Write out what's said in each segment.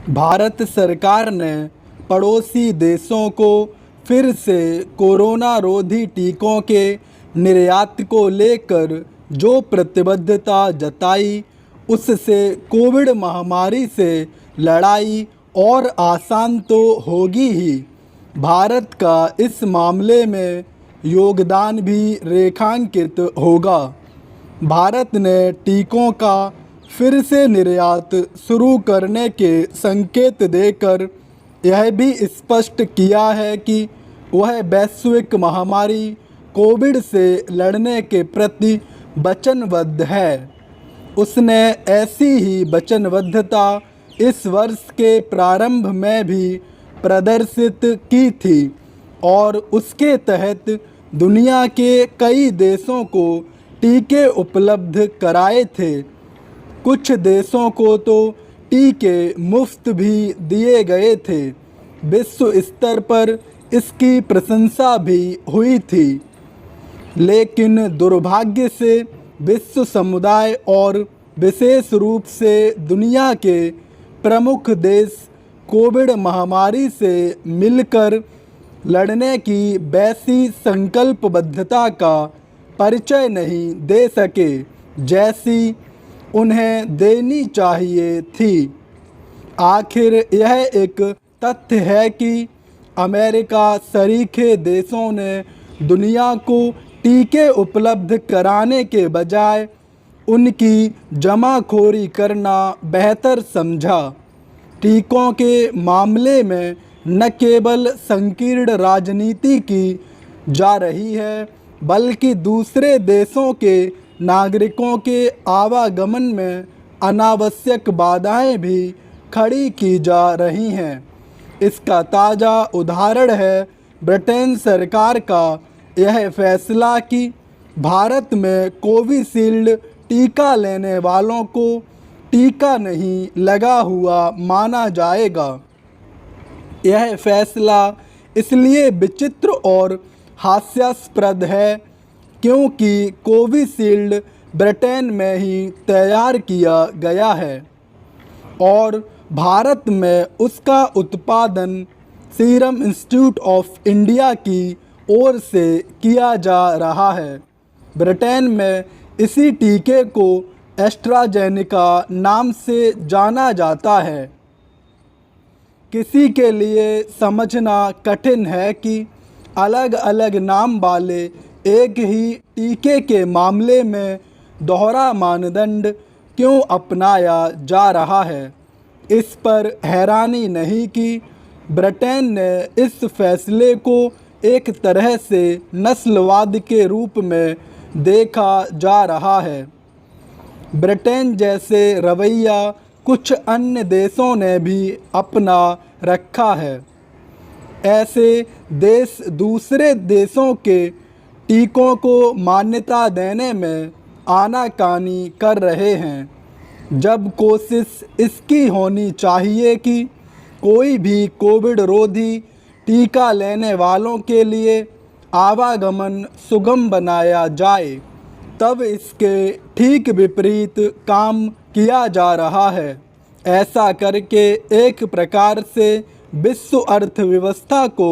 भारत सरकार ने पड़ोसी देशों को फिर से कोरोना रोधी टीकों के निर्यात को लेकर जो प्रतिबद्धता जताई, उससे कोविड महामारी से लड़ाई और आसान तो होगी ही, भारत का इस मामले में योगदान भी रेखांकित होगा। भारत ने टीकों का फिर से निर्यात शुरू करने के संकेत देकर यह भी स्पष्ट किया है कि वह वैश्विक महामारी कोविड से लड़ने के प्रति वचनबद्ध है। उसने ऐसी ही वचनबद्धता इस वर्ष के प्रारंभ में भी प्रदर्शित की थी और उसके तहत दुनिया के कई देशों को टीके उपलब्ध कराए थे। कुछ देशों को तो टीके मुफ्त भी दिए गए थे। विश्व स्तर पर इसकी प्रशंसा भी हुई थी, लेकिन दुर्भाग्य से विश्व समुदाय और विशेष रूप से दुनिया के प्रमुख देश कोविड महामारी से मिलकर लड़ने की वैसी संकल्पबद्धता का परिचय नहीं दे सके जैसी उन्हें देनी चाहिए थी। आखिर यह एक तथ्य है कि अमेरिका सरीखे देशों ने दुनिया को टीके उपलब्ध कराने के बजाय उनकी जमाखोरी करना बेहतर समझा। टीकों के मामले में न केवल संकीर्ण राजनीति की जा रही है, बल्कि दूसरे देशों के नागरिकों के आवागमन में अनावश्यक बाधाएं भी खड़ी की जा रही हैं। इसका ताज़ा उदाहरण है ब्रिटेन सरकार का यह फैसला कि भारत में कोविशील्ड टीका लेने वालों को टीका नहीं लगा हुआ माना जाएगा। यह फैसला इसलिए विचित्र और हास्यास्पद है क्योंकि कोविशील्ड ब्रिटेन में ही तैयार किया गया है और भारत में उसका उत्पादन सीरम इंस्टीट्यूट ऑफ इंडिया की ओर से किया जा रहा है। ब्रिटेन में इसी टीके को एस्ट्राजेनेका नाम से जाना जाता है। किसी के लिए समझना कठिन है कि अलग अलग नाम वाले एक ही टीके के मामले में दोहरा मानदंड क्यों अपनाया जा रहा है। इस पर हैरानी नहीं कि ब्रिटेन ने इस फैसले को एक तरह से नस्लवाद के रूप में देखा जा रहा है। ब्रिटेन जैसे रवैया कुछ अन्य देशों ने भी अपना रखा है। ऐसे देश दूसरे देशों के टीकों को मान्यता देने में आनाकानी कर रहे हैं, जब कोशिश इसकी होनी चाहिए कि कोई भी कोविड रोधी टीका लेने वालों के लिए आवागमन सुगम बनाया जाए। तब इसके ठीक विपरीत काम किया जा रहा है। ऐसा करके एक प्रकार से विश्व अर्थव्यवस्था को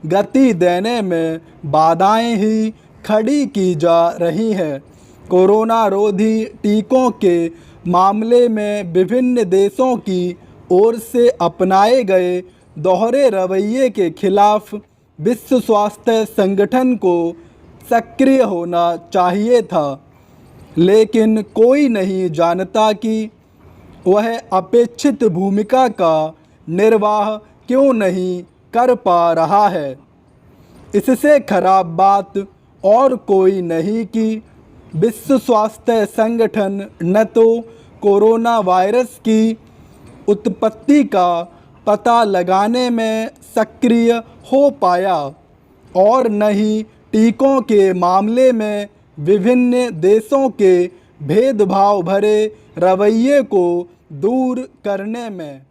गति देने में बाधाएं ही खड़ी की जा रही हैं। कोरोना रोधी टीकों के मामले में विभिन्न देशों की ओर से अपनाए गए दोहरे रवैये के खिलाफ विश्व स्वास्थ्य संगठन को सक्रिय होना चाहिए था, लेकिन कोई नहीं जानता कि वह अपेक्षित भूमिका का निर्वाह क्यों नहीं कर पा रहा है। इससे खराब बात और कोई नहीं कि विश्व स्वास्थ्य संगठन न तो कोरोना वायरस की उत्पत्ति का पता लगाने में सक्रिय हो पाया और न ही टीकों के मामले में विभिन्न देशों के भेदभाव भरे रवैये को दूर करने में।